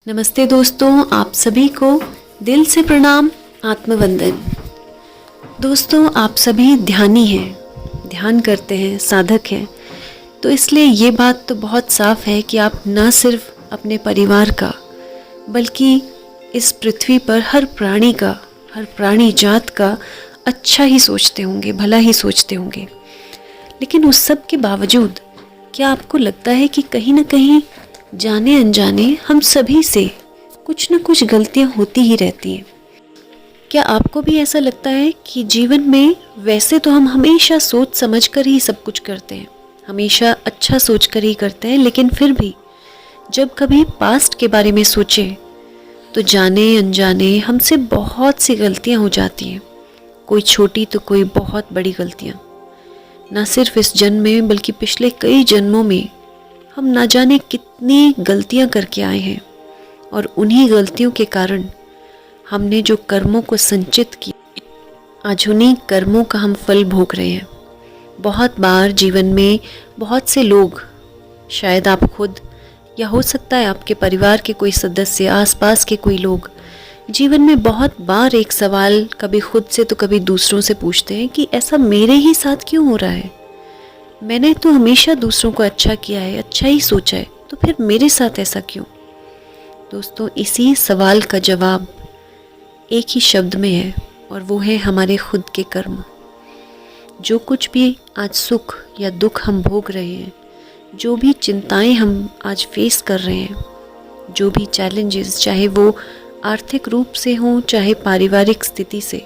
नमस्ते दोस्तों, आप सभी को दिल से प्रणाम, आत्मवंदन। दोस्तों, आप सभी ध्यानी हैं, ध्यान करते हैं, साधक हैं, तो इसलिए ये बात तो बहुत साफ है कि आप न सिर्फ अपने परिवार का बल्कि इस पृथ्वी पर हर प्राणी का, हर प्राणी जात का अच्छा ही सोचते होंगे, भला ही सोचते होंगे। लेकिन उस सब के बावजूद क्या आपको लगता है कि कहीं ना कहीं जाने अनजाने हम सभी से कुछ न कुछ गलतियां होती ही रहती हैं? क्या आपको भी ऐसा लगता है कि जीवन में वैसे तो हम हमेशा सोच समझ कर ही सब कुछ करते हैं, हमेशा अच्छा सोच कर ही करते हैं, लेकिन फिर भी जब कभी पास्ट के बारे में सोचें तो जाने अनजाने हमसे बहुत सी गलतियां हो जाती हैं, कोई छोटी तो कोई बहुत बड़ी गलतियां। ना सिर्फ इस जन्म में बल्कि पिछले कई जन्मों में हम ना जाने कितनी गलतियां करके आए हैं, और उन्हीं गलतियों के कारण हमने जो कर्मों को संचित किया, आज उन्हीं कर्मों का हम फल भोग रहे हैं। बहुत बार जीवन में बहुत से लोग, शायद आप खुद, या हो सकता है आपके परिवार के कोई सदस्य, आसपास के कोई लोग, जीवन में बहुत बार एक सवाल कभी खुद से तो कभी दूसरों से पूछते हैं कि ऐसा मेरे ही साथ क्यों हो रहा है? मैंने तो हमेशा दूसरों को अच्छा किया है, अच्छा ही सोचा है, तो फिर मेरे साथ ऐसा क्यों? दोस्तों, इसी सवाल का जवाब एक ही शब्द में है, और वो है हमारे खुद के कर्म। जो कुछ भी आज सुख या दुख हम भोग रहे हैं, जो भी चिंताएं हम आज फेस कर रहे हैं, जो भी चैलेंजेस, चाहे वो आर्थिक रूप से हों, चाहे पारिवारिक स्थिति से,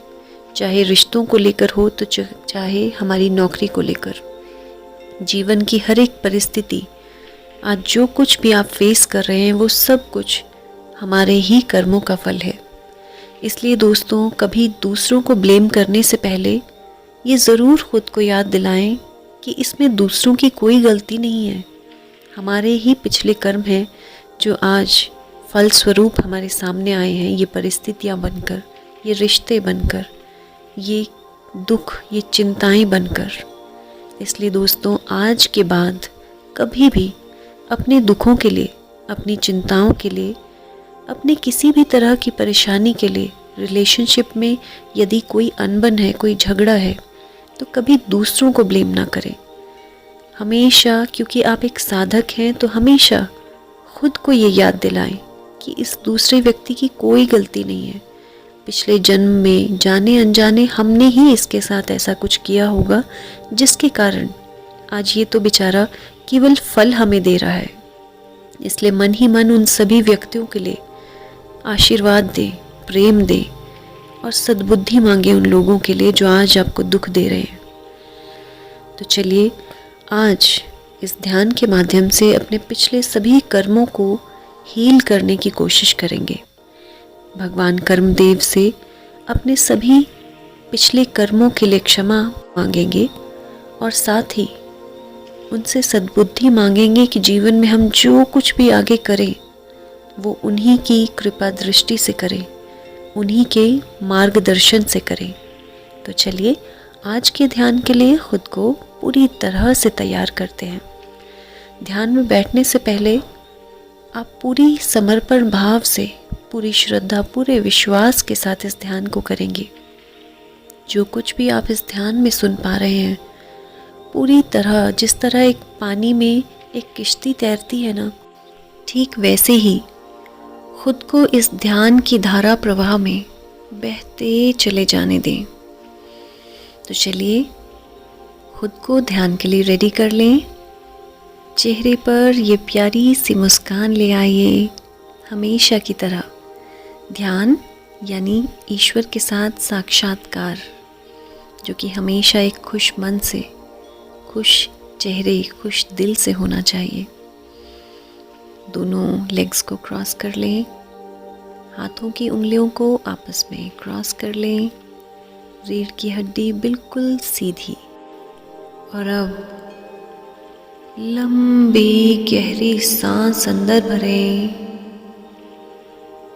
चाहे रिश्तों को लेकर हो, तो चाहे हमारी नौकरी को लेकर, जीवन की हर एक परिस्थिति, आज जो कुछ भी आप फेस कर रहे हैं वो सब कुछ हमारे ही कर्मों का फल है। इसलिए दोस्तों, कभी दूसरों को ब्लेम करने से पहले ये ज़रूर खुद को याद दिलाएं कि इसमें दूसरों की कोई गलती नहीं है। हमारे ही पिछले कर्म हैं जो आज फल स्वरूप हमारे सामने आए हैं, ये परिस्थितियाँ बनकर, ये रिश्ते बनकर, ये दुख, ये चिंताएं बनकर। इसलिए दोस्तों, आज के बाद कभी भी अपने दुखों के लिए, अपनी चिंताओं के लिए, अपने किसी भी तरह की परेशानी के लिए, रिलेशनशिप में यदि कोई अनबन है, कोई झगड़ा है, तो कभी दूसरों को ब्लेम ना करें। हमेशा, क्योंकि आप एक साधक हैं, तो हमेशा खुद को ये याद दिलाएं कि इस दूसरे व्यक्ति की कोई गलती नहीं है। पिछले जन्म में जाने अनजाने हमने ही इसके साथ ऐसा कुछ किया होगा, जिसके कारण आज ये तो बेचारा केवल फल हमें दे रहा है। इसलिए मन ही मन उन सभी व्यक्तियों के लिए आशीर्वाद दे, प्रेम दे, और सद्बुद्धि मांगे उन लोगों के लिए जो आज आपको दुख दे रहे हैं। तो चलिए, आज इस ध्यान के माध्यम से अपने पिछले सभी कर्मों को हील करने की कोशिश करेंगे। भगवान कर्मदेव से अपने सभी पिछले कर्मों के लिए क्षमा मांगेंगे, और साथ ही उनसे सद्बुद्धि मांगेंगे कि जीवन में हम जो कुछ भी आगे करें वो उन्हीं की कृपा दृष्टि से करें, उन्हीं के मार्गदर्शन से करें। तो चलिए, आज के ध्यान के लिए खुद को पूरी तरह से तैयार करते हैं। ध्यान में बैठने से पहले आप पूरी समर्पण भाव से, पूरी श्रद्धा, पूरे विश्वास के साथ इस ध्यान को करेंगे। जो कुछ भी आप इस ध्यान में सुन पा रहे हैं, पूरी तरह, जिस तरह एक पानी में एक किश्ती तैरती है ना, ठीक वैसे ही खुद को इस ध्यान की धारा प्रवाह में बहते चले जाने दें। तो चलिए, खुद को ध्यान के लिए रेडी कर लें। चेहरे पर ये प्यारी सी मुस्कान ले आइए, हमेशा की तरह। ध्यान यानी ईश्वर के साथ साक्षात्कार, जो कि हमेशा एक खुश मन से, खुश चेहरे, खुश दिल से होना चाहिए। दोनों लेग्स को क्रॉस कर लें, हाथों की उंगलियों को आपस में क्रॉस कर लें, रीढ़ की हड्डी बिल्कुल सीधी। और अब लंबी गहरी सांस अंदर भरें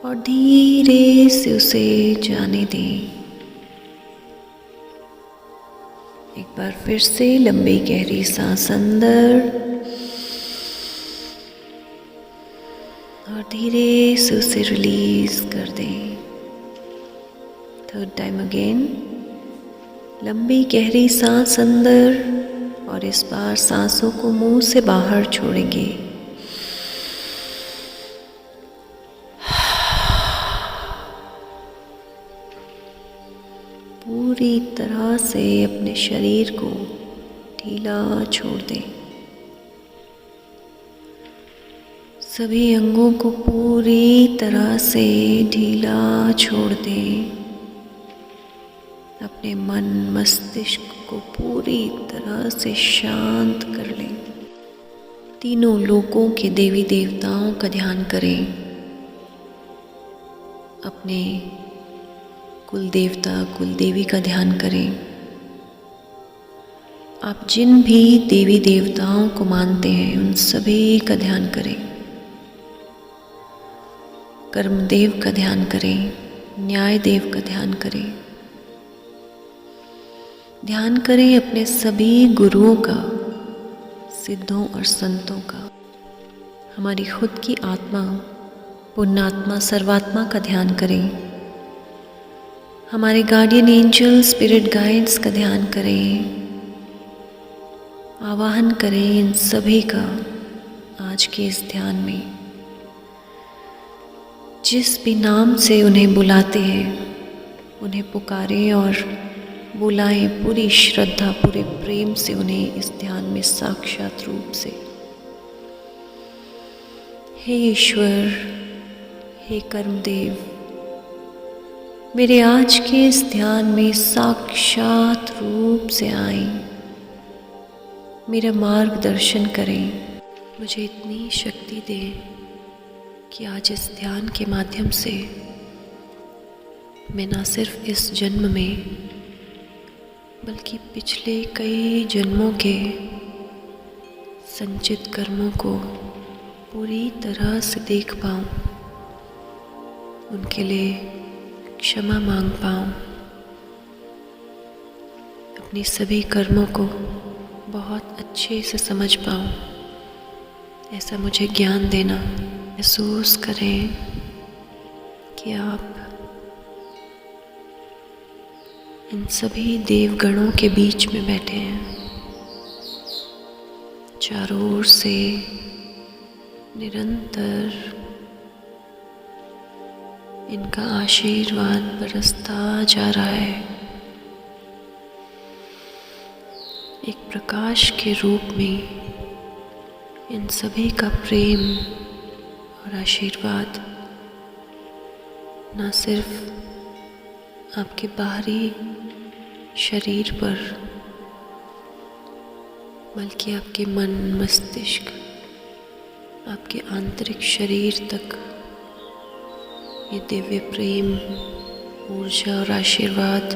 और धीरे से उसे जाने दें। एक बार फिर से लंबी गहरी सांस अंदर और धीरे से उसे रिलीज कर दें। थर्ड टाइम अगेन, लंबी गहरी सांस अंदर, और इस बार सांसों को मुंह से बाहर छोड़ेंगे। पूरी तरह से अपने शरीर को ढीला छोड़ दें। सभी अंगों को पूरी तरह से ढीला छोड़ दें। अपने मन मस्तिष्क को पूरी तरह से शांत कर लें। तीनों लोकों के देवी देवताओं का ध्यान करें। अपने कुल देवता कुल देवी का ध्यान करें। आप जिन भी देवी देवताओं को मानते हैं उन सभी का ध्यान करें। कर्मदेव का ध्यान करें, न्याय देव का ध्यान करें। ध्यान करें अपने सभी गुरुओं का, सिद्धों और संतों का। हमारी खुद की आत्मा, पुण्यात्मा, सर्वात्मा का ध्यान करें। हमारे गार्डियन एंजल, स्पिरिट गाइड्स का ध्यान करें। आवाहन करें इन सभी का आज के इस ध्यान में। जिस भी नाम से उन्हें बुलाते हैं, उन्हें पुकारें और बुलाएं पूरी श्रद्धा, पूरे प्रेम से उन्हें इस ध्यान में साक्षात रूप से। हे ईश्वर, हे कर्मदेव, मेरे आज के इस ध्यान में साक्षात रूप से आएं। मेरा मार्गदर्शन करें। मुझे इतनी शक्ति दें कि आज इस ध्यान के माध्यम से मैं न सिर्फ इस जन्म में बल्कि पिछले कई जन्मों के संचित कर्मों को पूरी तरह से देख पाऊं, उनके लिए क्षमा मांग पाऊं, अपनी सभी कर्मों को बहुत अच्छे से समझ पाऊं, ऐसा मुझे ज्ञान देना। महसूस करें कि आप इन सभी देवगणों के बीच में बैठे हैं। चारों ओर से निरंतर इनका आशीर्वाद बरसता जा रहा है। एक प्रकाश के रूप में इन सभी का प्रेम और आशीर्वाद न सिर्फ आपके बाहरी शरीर पर बल्कि आपके मन, मस्तिष्क, आपके आंतरिक शरीर तक ये दिव्य प्रेम, ऊर्जा और आशीर्वाद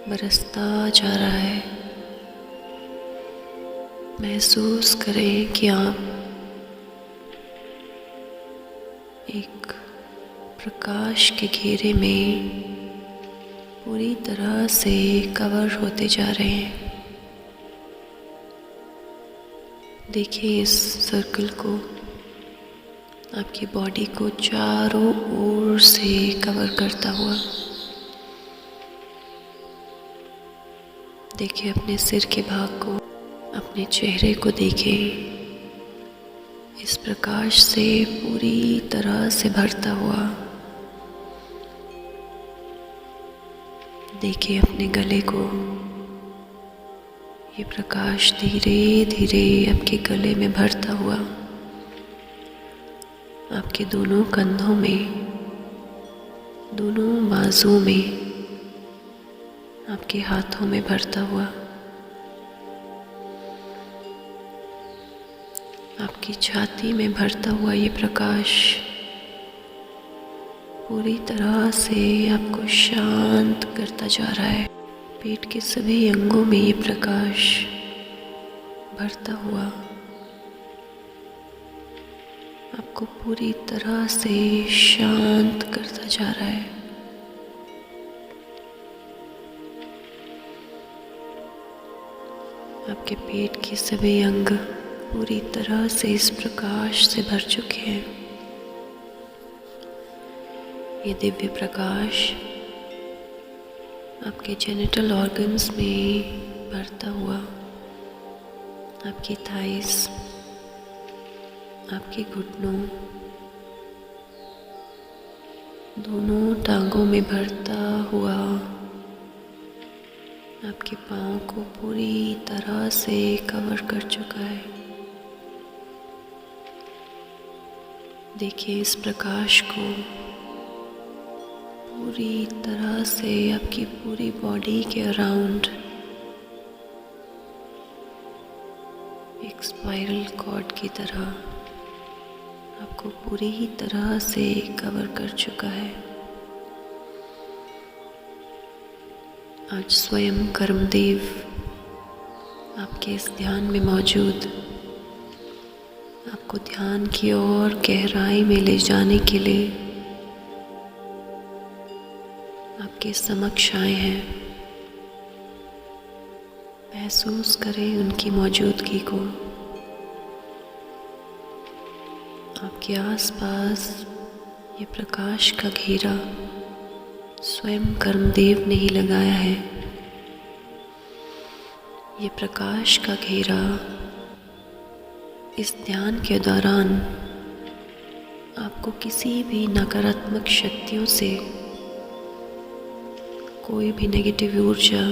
बरसता जा रहा है। महसूस करें कि आप एक प्रकाश के घेरे में पूरी तरह से कवर होते जा रहे हैं। देखिए इस सर्कल को, आपकी बॉडी को चारों ओर से कवर करता हुआ। देखिए अपने सिर के भाग को, अपने चेहरे को देखें, इस प्रकाश से पूरी तरह से भरता हुआ। देखिए अपने गले को, ये प्रकाश धीरे धीरे आपके गले में भरता हुआ, आपके दोनों कंधों में, दोनों बाजुओं में, आपके हाथों में भरता हुआ, आपकी छाती में भरता हुआ ये प्रकाश पूरी तरह से आपको शांत करता जा रहा है। पेट के सभी अंगों में ये प्रकाश भरता हुआ आपको पूरी तरह से शांत करता जा रहा है। आपके पेट के सभी अंग पूरी तरह से इस प्रकाश से भर चुके हैं। ये दिव्य प्रकाश आपके जेनिटल ऑर्गन्स में भरता हुआ आपकी थाइस, आपके घुटनों, दोनों टांगों में भरता हुआ आपके पाँव को पूरी तरह से कवर कर चुका है। देखिए इस प्रकाश को पूरी तरह से आपकी पूरी बॉडी के अराउंड एक स्पाइरल कॉर्ड की तरह आपको पूरी ही तरह से कवर कर चुका है। आज स्वयं कर्मदेव आपके इस ध्यान में मौजूद आपको ध्यान की ओर गहराई में ले जाने के लिए आपके समक्ष आए हैं। महसूस करें उनकी मौजूदगी को। आपके आसपास ये प्रकाश का घेरा स्वयं कर्मदेव ने ही लगाया है। ये प्रकाश का घेरा इस ध्यान के दौरान आपको किसी भी नकारात्मक शक्तियों से कोई भी नेगेटिव ऊर्जा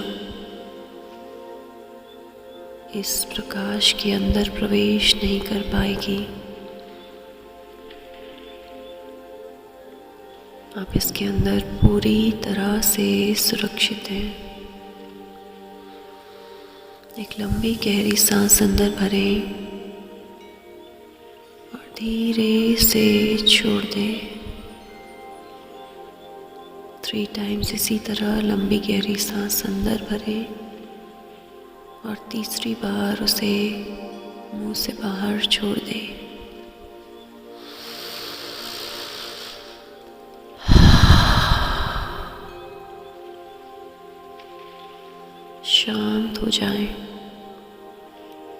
इस प्रकाश के अंदर प्रवेश नहीं कर पाएगी। आप इसके अंदर पूरी तरह से सुरक्षित हैं। एक लंबी गहरी सांस अंदर भरें और धीरे से छोड़ दें। 3 टाइम्स इसी तरह लंबी गहरी सांस अंदर भरें और तीसरी बार उसे मुंह से बाहर छोड़ दें। शांत हो जाएं,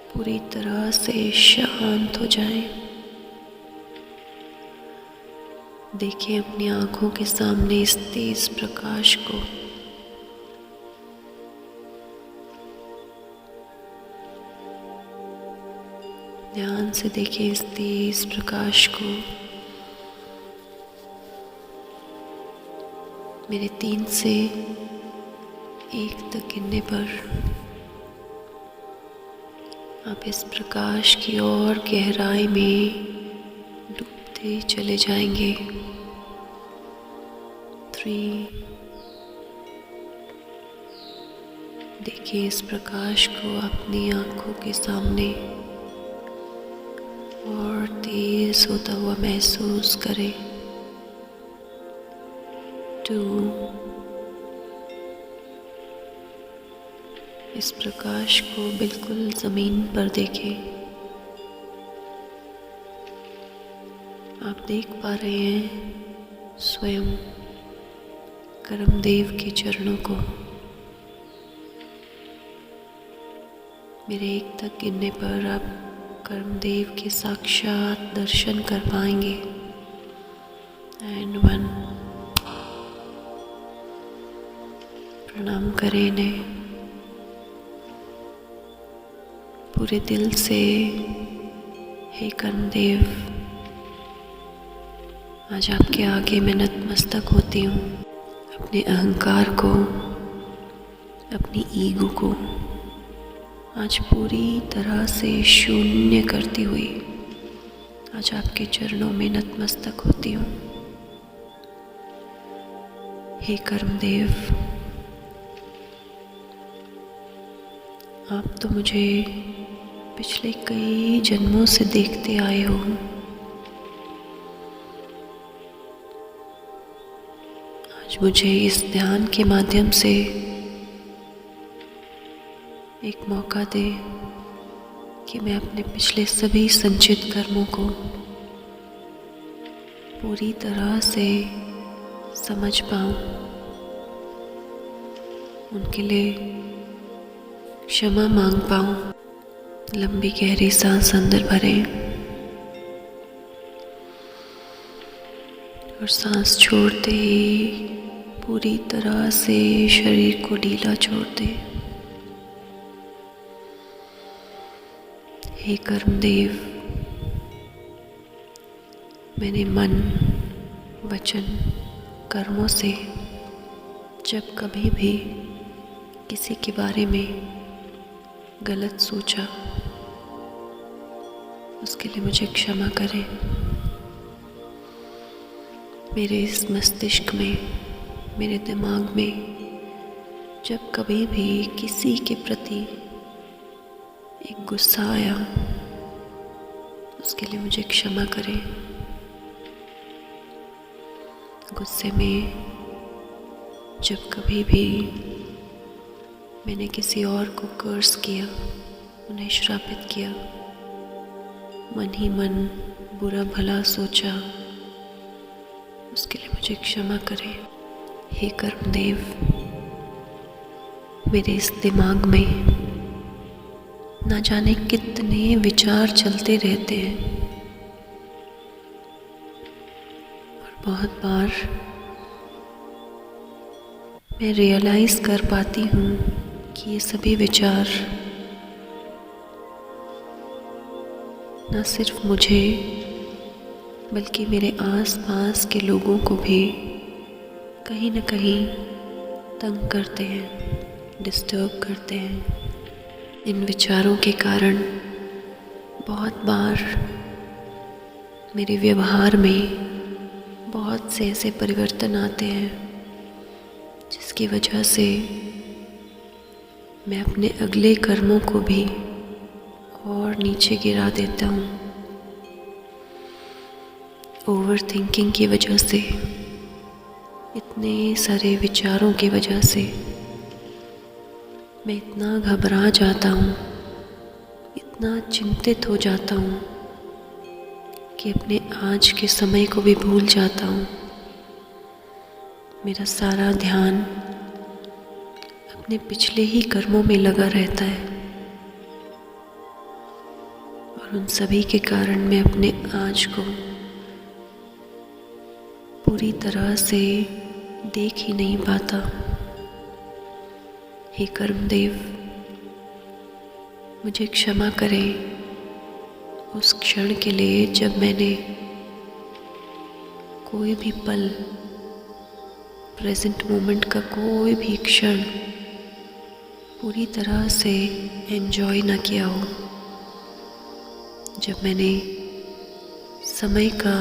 पूरी तरह से शांत हो जाएं। देखिए अपनी आंखों के सामने इस तेज प्रकाश को। ध्यान से देखिए इस तेज प्रकाश को। मेरे 3 से 1 तक गिनने पर आप इस प्रकाश की ओर गहराई में डूबते चले जाएंगे। 3। देखिए इस प्रकाश को अपनी आंखों के सामने और तेज होता हुआ महसूस करें। 2। इस प्रकाश को बिल्कुल जमीन पर देखें। आप देख पा रहे हैं स्वयं कर्मदेव के चरणों को। मेरे 1 तक गिनने पर आप कर्मदेव के साक्षात दर्शन कर पाएंगे। एंड 1। प्रणाम करें इन्हें पूरे दिल से। हे कर्मदेव, आज आपके आगे मैं नतमस्तक होती हूँ। अपने अहंकार को, अपनी ईगो को आज पूरी तरह से शून्य करती हुई आज आपके चरणों में नतमस्तक होती हूँ। हे कर्मदेव, आप तो मुझे पिछले कई जन्मों से देखते आए हो। आज मुझे इस ध्यान के माध्यम से एक मौका दे कि मैं अपने पिछले सभी संचित कर्मों को पूरी तरह से समझ पाऊं, उनके लिए क्षमा मांग पाऊं। लंबी गहरी सांस अंदर भरें और सांस छोड़ते ही पूरी तरह से शरीर को ढीला छोड़ दें। हे कर्मदेव, मैंने मन, वचन, कर्मों से जब कभी भी किसी के बारे में गलत सोचा, उसके लिए मुझे क्षमा करें। मेरे इस मस्तिष्क में, मेरे दिमाग में जब कभी भी किसी के प्रति एक गुस्सा आया, उसके लिए मुझे क्षमा करें। गुस्से में जब कभी भी मैंने किसी और को कर्स किया, उन्हें श्रापित किया, मन ही मन बुरा भला सोचा, उसके लिए मुझे क्षमा करें। हे कर्मदेव, मेरे इस दिमाग में ना जाने कितने विचार चलते रहते हैं और बहुत बार मैं रियलाइज़ कर पाती हूँ कि ये सभी विचार ना सिर्फ मुझे बल्कि मेरे आसपास के लोगों को भी कहीं न कहीं तंग करते हैं, डिस्टर्ब करते हैं। इन विचारों के कारण बहुत बार मेरे व्यवहार में बहुत से ऐसे परिवर्तन आते हैं जिसकी वजह से मैं अपने अगले कर्मों को भी और नीचे गिरा देता हूँ। ओवर थिंकिंग की वजह से, इतने सारे विचारों की वजह से मैं इतना घबरा जाता हूँ, इतना चिंतित हो जाता हूँ कि अपने आज के समय को भी भूल जाता हूँ। मेरा सारा ध्यान अपने पिछले ही कर्मों में लगा रहता है और उन सभी के कारण मैं अपने आज को पूरी तरह से देख ही नहीं पाता। हे कर्मदेव, मुझे क्षमा करें उस क्षण के लिए जब मैंने कोई भी पल, प्रेजेंट मोमेंट का कोई भी क्षण पूरी तरह से एंजॉय ना किया हो, जब मैंने समय का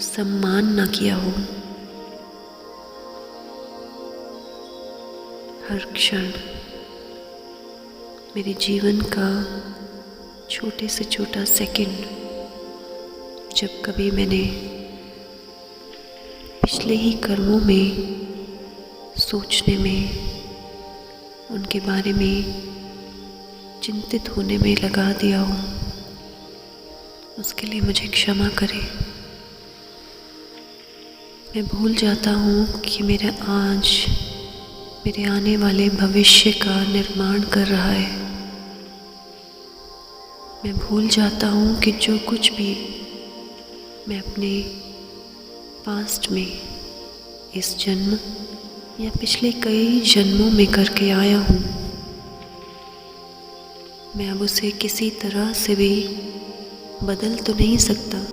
सम्मान ना किया हो। हर क्षण मेरे जीवन का छोटे से छोटा सेकंड, जब कभी मैंने पिछले ही कर्मों में सोचने में, उनके बारे में चिंतित होने में लगा दिया हो, उसके लिए मुझे क्षमा करें। मैं भूल जाता हूँ कि मेरा आज मेरे आने वाले भविष्य का निर्माण कर रहा है। मैं भूल जाता हूँ कि जो कुछ भी मैं अपने पास्ट में, इस जन्म या पिछले कई जन्मों में करके आया हूँ, मैं अब उसे किसी तरह से भी बदल तो नहीं सकता,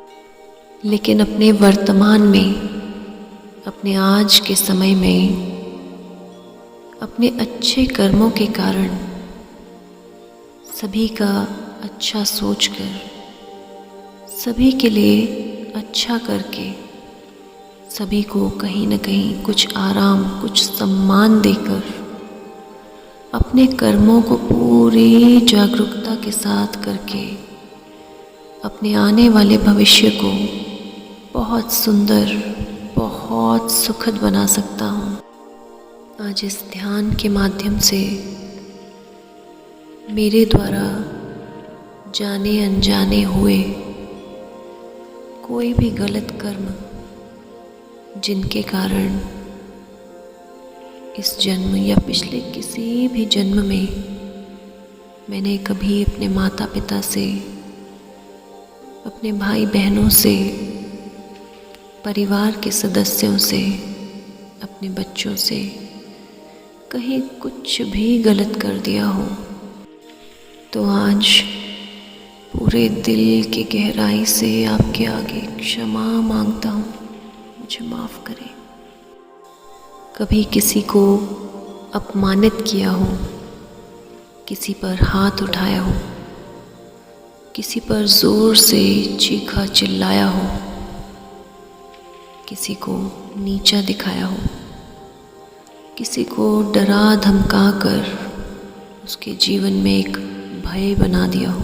लेकिन अपने वर्तमान में, अपने आज के समय में, अपने अच्छे कर्मों के कारण सभी का अच्छा सोचकर, सभी के लिए अच्छा करके, सभी को कहीं न कहीं कुछ आराम, कुछ सम्मान देकर, अपने कर्मों को पूरी जागरूकता के साथ करके अपने आने वाले भविष्य को बहुत सुंदर, बहुत सुखद बना सकता हूँ। आज इस ध्यान के माध्यम से मेरे द्वारा जाने अनजाने हुए कोई भी गलत कर्म, जिनके कारण इस जन्म या पिछले किसी भी जन्म में मैंने कभी अपने माता पिता से, अपने भाई बहनों से परिवार के सदस्यों से, अपने बच्चों से कहीं कुछ भी गलत कर दिया हो, तो आज पूरे दिल की गहराई से आपके आगे क्षमा मांगता हूँ, मुझे माफ़ करें। कभी किसी को अपमानित किया हो, किसी पर हाथ उठाया हो, किसी पर ज़ोर से चीखा चिल्लाया हो, किसी को नीचा दिखाया हो, किसी को डरा धमका कर उसके जीवन में एक भय बना दिया हो,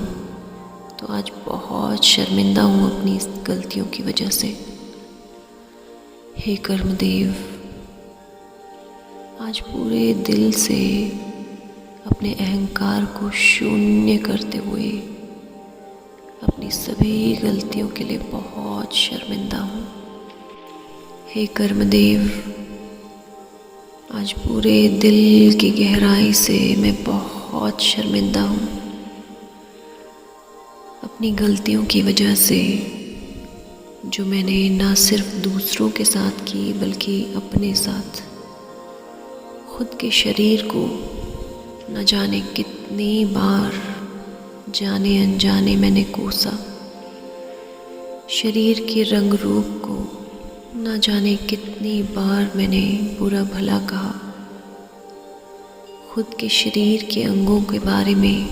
तो आज बहुत शर्मिंदा हूँ अपनी इस गलतियों की वजह से। हे कर्मदेव, आज पूरे दिल से अपने अहंकार को शून्य करते हुए अपनी सभी गलतियों के लिए बहुत शर्मिंदा हूँ। हे कर्मदेव, आज पूरे दिल की गहराई से मैं बहुत शर्मिंदा हूँ अपनी गलतियों की वजह से, जो मैंने ना सिर्फ दूसरों के साथ की बल्कि अपने साथ। खुद के शरीर को न जाने कितनी बार जाने अनजाने मैंने कोसा, शरीर के रंग रूप को न जाने कितनी बार मैंने बुरा भला कहा, खुद के शरीर के अंगों के बारे में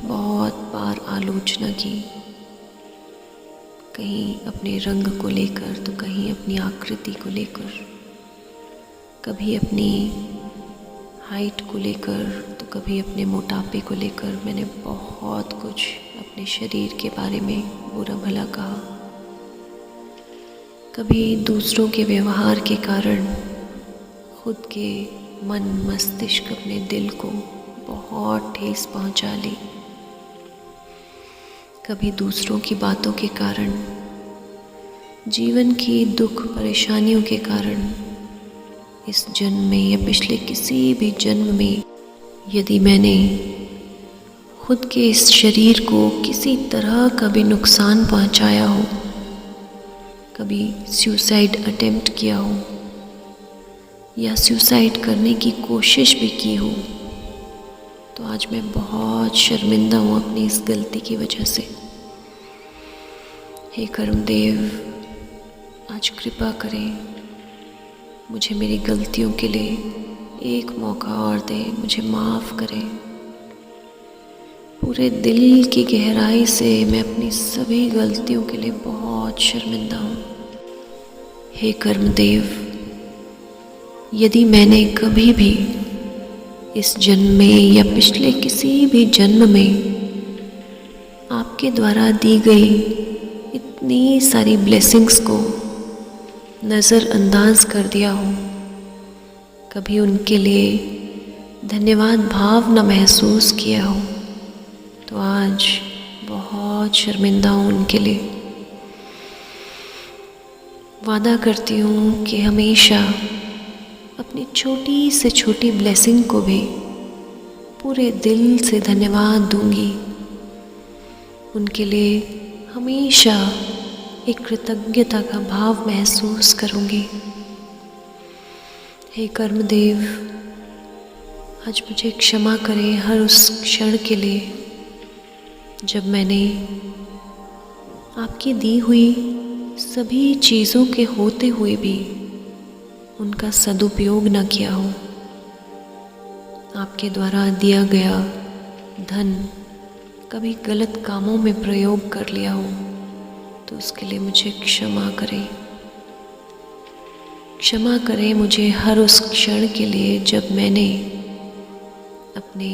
बहुत बार आलोचना की, कहीं अपने रंग को लेकर तो कहीं अपनी आकृति को लेकर, कभी अपनी हाइट को लेकर तो कभी अपने मोटापे को लेकर मैंने बहुत कुछ अपने शरीर के बारे में बुरा भला कहा। कभी दूसरों के व्यवहार के कारण खुद के मन मस्तिष्क अपने दिल को बहुत ठेस पहुंचा ली। कभी दूसरों की बातों के कारण, जीवन की दुख परेशानियों के कारण, इस जन्म में या पिछले किसी भी जन्म में यदि मैंने खुद के इस शरीर को किसी तरह का भी नुकसान पहुंचाया हो, कभी सुसाइड अटेम्प्ट किया हो या सुसाइड करने की कोशिश भी की हो, तो आज मैं बहुत शर्मिंदा हूँ अपनी इस गलती की वजह से। हे कर्मदेव, आज कृपा करें, मुझे मेरी गलतियों के लिए एक मौका और दें, मुझे माफ़ करें। पूरे दिल की गहराई से मैं अपनी सभी गलतियों के लिए बहुत शर्मिंदा हूँ। हे कर्मदेव, यदि मैंने कभी भी इस जन्म में या पिछले किसी भी जन्म में आपके द्वारा दी गई इतनी सारी ब्लेसिंग्स को नज़रअंदाज कर दिया हो, कभी उनके लिए धन्यवाद भाव न महसूस किया हो, तो आज बहुत शर्मिंदा हूँ उनके लिए। वादा करती हूँ कि हमेशा अपनी छोटी से छोटी ब्लेसिंग को भी पूरे दिल से धन्यवाद दूंगी, उनके लिए हमेशा एक कृतज्ञता का भाव महसूस करूंगी। हे कर्मदेव, आज मुझे क्षमा करें हर उस क्षण के लिए जब मैंने आपकी दी हुई सभी चीज़ों के होते हुए भी उनका सदुपयोग न किया हो, आपके द्वारा दिया गया धन कभी गलत कामों में प्रयोग कर लिया हो, तो उसके लिए मुझे क्षमा करें। क्षमा करें मुझे हर उस क्षण के लिए जब मैंने अपने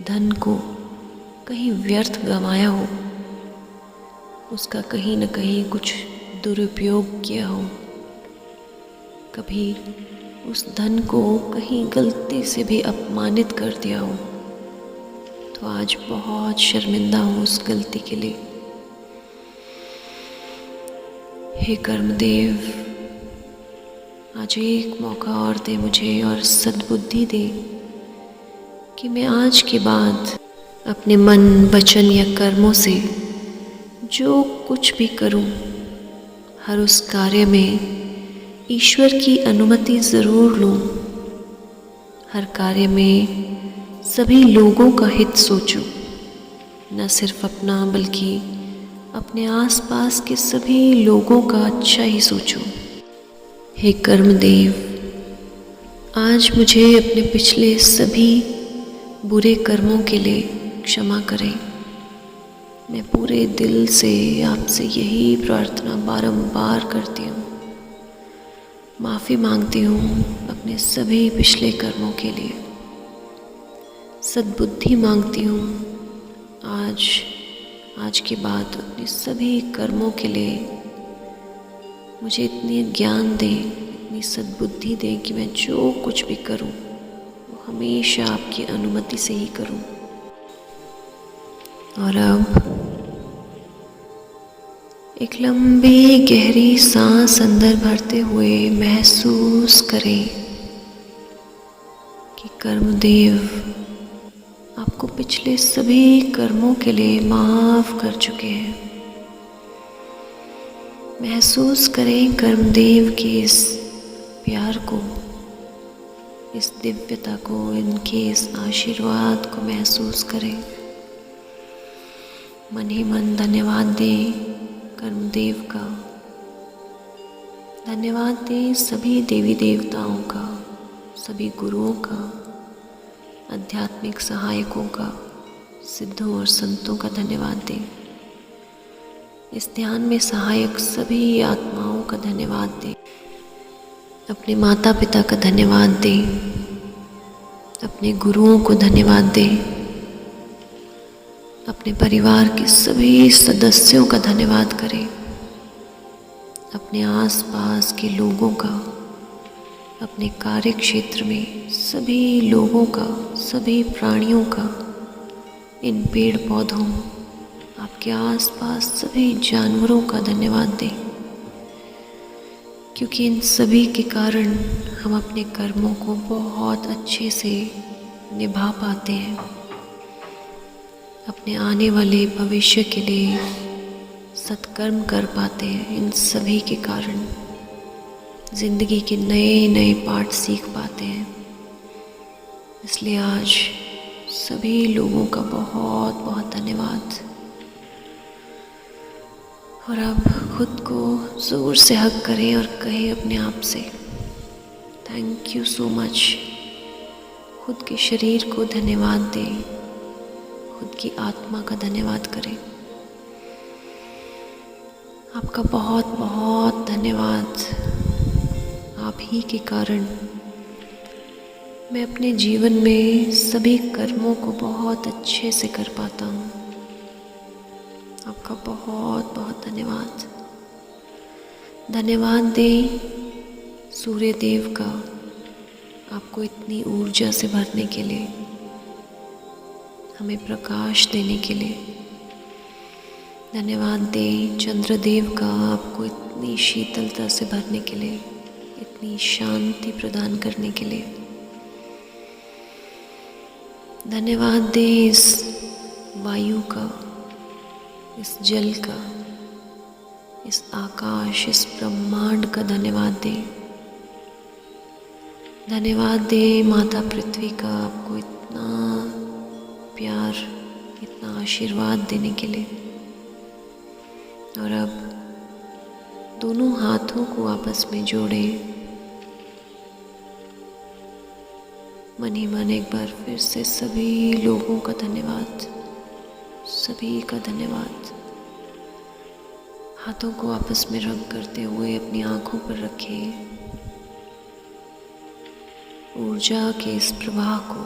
धन को कहीं व्यर्थ गंवाया हो, उसका कहीं न कहीं कुछ दुरुपयोग किया हो, कभी उस धन को कहीं गलती से भी अपमानित कर दिया हो, तो आज बहुत शर्मिंदा हूँ उस गलती के लिए। हे कर्मदेव, आज एक मौका और दे मुझे और सद्बुद्धि दे कि मैं आज के बाद अपने मन, वचन या कर्मों से जो कुछ भी करूं, हर उस कार्य में ईश्वर की अनुमति ज़रूर लूँ। हर कार्य में सभी लोगों का हित सोचूं, न सिर्फ अपना बल्कि अपने आसपास के सभी लोगों का अच्छा ही सोचूं। हे कर्मदेव, आज मुझे अपने पिछले सभी बुरे कर्मों के लिए क्षमा करें। मैं पूरे दिल से आपसे यही प्रार्थना बारंबार करती हूँ। माफ़ी मांगती हूँ अपने सभी पिछले कर्मों के लिए। सद्बुद्धि मांगती हूँ आज के बाद अपने सभी कर्मों के लिए। मुझे इतनी ज्ञान दें, इतनी सद्बुद्धि दें कि मैं जो कुछ भी करूँ वो हमेशा आपकी अनुमति से ही करूँ। और अब एक लंबी गहरी सांस अंदर भरते हुए महसूस करें कि कर्मदेव आपको पिछले सभी कर्मों के लिए माफ़ कर चुके हैं। महसूस करें कर्मदेव के इस प्यार को, इस दिव्यता को, इनके इस आशीर्वाद को महसूस करें। मन ही मन धन्यवाद दें कर्मदेव का। धन्यवाद दें सभी देवी देवताओं का, सभी गुरुओं का, आध्यात्मिक सहायकों का, सिद्धों और संतों का धन्यवाद दें। इस ध्यान में सहायक सभी आत्माओं का धन्यवाद दें। अपने माता पिता का धन्यवाद दें, अपने गुरुओं को धन्यवाद दें, अपने परिवार के सभी सदस्यों का धन्यवाद करें, अपने आसपास के लोगों का, अपने कार्य क्षेत्र में सभी लोगों का, सभी प्राणियों का, इन पेड़ पौधों, आपके आसपास सभी जानवरों का धन्यवाद दें, क्योंकि इन सभी के कारण हम अपने कर्मों को बहुत अच्छे से निभा पाते हैं। अपने आने वाले भविष्य के लिए सत्कर्म कर पाते हैं। इन सभी के कारण जिंदगी के नए नए पाठ सीख पाते हैं। इसलिए आज सभी लोगों का बहुत बहुत धन्यवाद। और अब खुद को ज़ोर से हग करें और कहें अपने आप से, थैंक यू सो मच। खुद के शरीर को धन्यवाद दें, खुद की आत्मा का धन्यवाद करें। आपका बहुत बहुत धन्यवाद। आप ही के कारण मैं अपने जीवन में सभी कर्मों को बहुत अच्छे से कर पाता हूँ। आपका बहुत बहुत धन्यवाद। धन्यवाद दें सूर्य देव का, आपको इतनी ऊर्जा से भरने के लिए, हमें प्रकाश देने के लिए। धन्यवाद दें चंद्रदेव का, आपको इतनी शीतलता से भरने के लिए, इतनी शांति प्रदान करने के लिए। धन्यवाद दें इस वायु का, इस जल का, इस आकाश, इस ब्रह्मांड का धन्यवाद दें। धन्यवाद दें माता पृथ्वी का, आपको इतना प्यार, इतना आशीर्वाद देने के लिए। और अब दोनों हाथों को आपस में जोड़ें। मन ही मन एक बार फिर से सभी लोगों का धन्यवाद, सभी का धन्यवाद। हाथों को आपस में रब करते हुए अपनी आंखों पर रखें। ऊर्जा के इस प्रवाह को,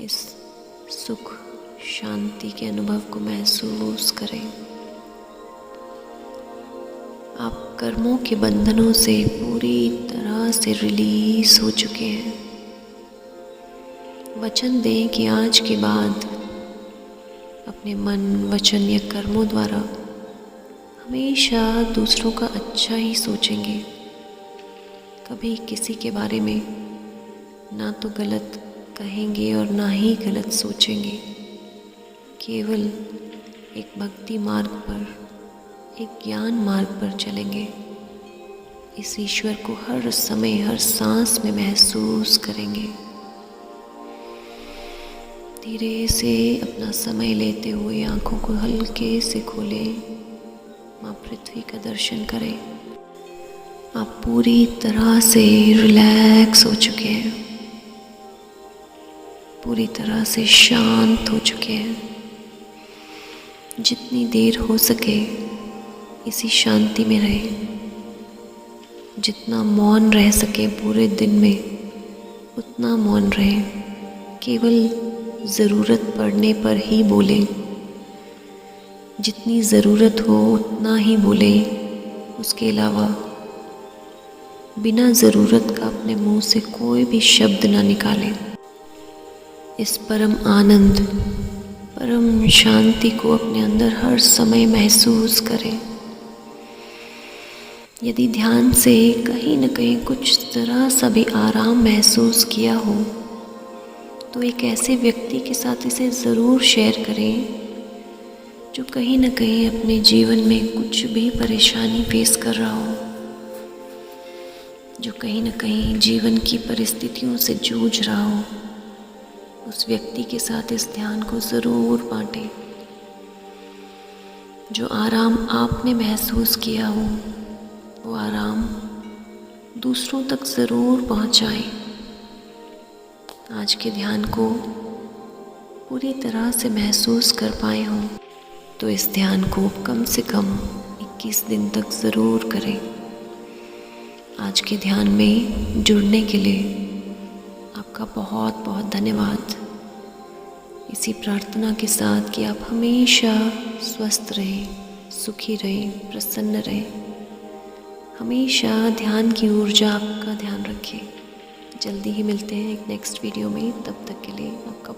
इस सुख शांति के अनुभव को महसूस करें। आप कर्मों के बंधनों से पूरी तरह से रिलीज हो चुके हैं। वचन दें कि आज के बाद अपने मन, वचन या कर्मों द्वारा हमेशा दूसरों का अच्छा ही सोचेंगे। कभी किसी के बारे में ना तो गलत कहेंगे और ना ही गलत सोचेंगे। केवल एक भक्ति मार्ग पर, एक ज्ञान मार्ग पर चलेंगे। इस ईश्वर को हर समय, हर सांस में महसूस करेंगे। धीरे से अपना समय लेते हुए आंखों को हल्के से खोलें, माँ पृथ्वी का दर्शन करें। आप पूरी तरह से रिलैक्स हो चुके हैं, पूरी तरह से शांत हो चुके हैं। जितनी देर हो सके इसी शांति में रहें। जितना मौन रह सके पूरे दिन में उतना मौन रहें। केवल ज़रूरत पड़ने पर ही बोलें। जितनी ज़रूरत हो उतना ही बोलें। उसके अलावा बिना ज़रूरत का अपने मुंह से कोई भी शब्द ना निकालें। इस परम आनंद, परम शांति को अपने अंदर हर समय महसूस करें। यदि ध्यान से कहीं न कहीं कुछ ज़रा सा भी आराम महसूस किया हो तो एक ऐसे व्यक्ति के साथ इसे ज़रूर शेयर करें जो कहीं न कहीं अपने जीवन में कुछ भी परेशानी फेस कर रहा हो, जो कहीं न कहीं जीवन की परिस्थितियों से जूझ रहा हो। उस व्यक्ति के साथ इस ध्यान को ज़रूर बांटें। जो आराम आपने महसूस किया हो वो आराम दूसरों तक ज़रूर पहुंचाएं। आज के ध्यान को पूरी तरह से महसूस कर पाए हों तो इस ध्यान को कम से कम 21 दिन तक ज़रूर करें। आज के ध्यान में जुड़ने के लिए आपका बहुत बहुत धन्यवाद। इसी प्रार्थना के साथ कि आप हमेशा स्वस्थ रहें, सुखी रहें, प्रसन्न रहें। हमेशा ध्यान की ऊर्जा आपका ध्यान रखें। जल्दी ही मिलते हैं एक नेक्स्ट वीडियो में। तब तक के लिए आपका